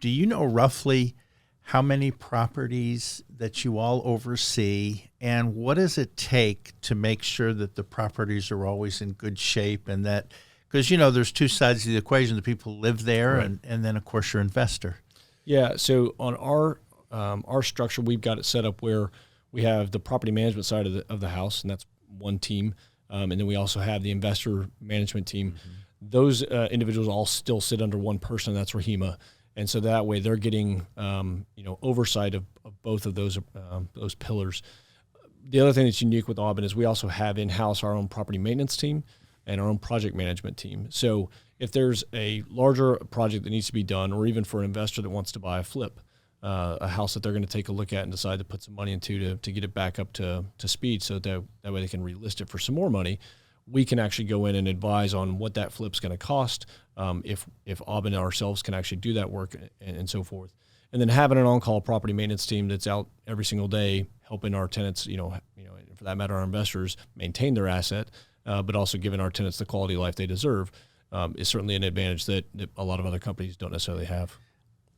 do you know roughly how many properties that you all oversee, and what does it take to make sure that the properties are always in good shape? And that, because there's two sides of the equation: the people who live there, Right. and then of course your investor. Yeah. So on our structure, we've got it set up where we have the property management side of the house, and that's one team, and then we also have the investor management team. Those individuals all still sit under one person, and that's Rahima. And so that way they're getting, oversight of both of those pillars. The other thing that's unique with Auben is we also have in-house our own property maintenance team and our own project management team. So if there's a larger project that needs to be done, or even for an investor that wants to buy a flip, a house that they're going to take a look at and decide to put some money into to get it back up to speed so that way they can relist it for some more money, we can actually go in and advise on what that flip's going to cost, if Auben ourselves can actually do that work and so forth. And then having an on-call property maintenance team that's out every single day helping our tenants, for that matter, our investors maintain their asset, but also giving our tenants the quality of life they deserve, is certainly an advantage that a lot of other companies don't necessarily have.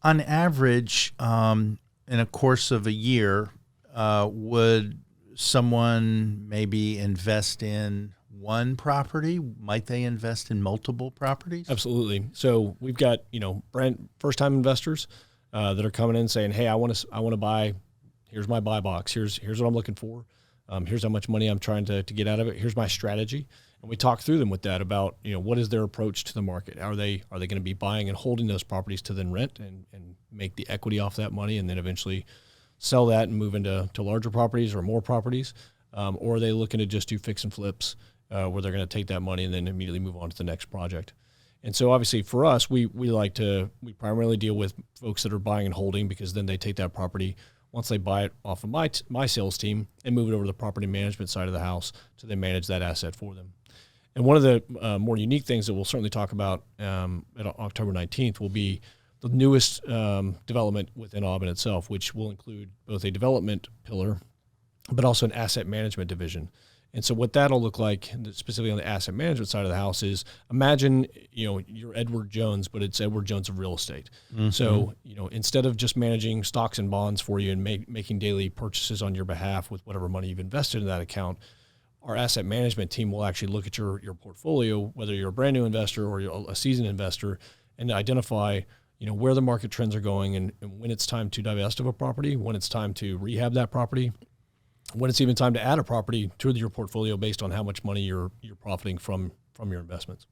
On average, in a course of a year, would someone maybe invest in one property? Might they invest in multiple properties? Absolutely. So we've got first-time investors that are coming in saying, "Hey, I want to buy. Here's my buy box. Here's what I'm looking for. Here's how much money I'm trying to get out of it. Here's my strategy." And we talk through them with that about what is their approach to the market. Are they going to be buying and holding those properties to then rent and make the equity off that money and then eventually sell that and move into larger properties or more properties, or are they looking to just do fix and flips, where they're going to take that money and then immediately move on to the next project? And so obviously for us, we primarily deal with folks that are buying and holding, because then they take that property once they buy it off of my sales team and move it over to the property management side of the house to then manage that asset for them. And one of the more unique things that we'll certainly talk about at October 19th will be the newest development within Auben itself, which will include both a development pillar, but also an asset management division. And so what that'll look like, specifically on the asset management side of the house, is imagine, you're Edward Jones, but it's Edward Jones of real estate. Mm-hmm. So, instead of just managing stocks and bonds for you and making daily purchases on your behalf with whatever money you've invested in that account, our asset management team will actually look at your portfolio, whether you're a brand new investor or you're a seasoned investor, and identify, where the market trends are going and when it's time to divest of a property, when it's time to rehab that property, when it's even time to add a property to your portfolio based on how much money you're profiting from your investments.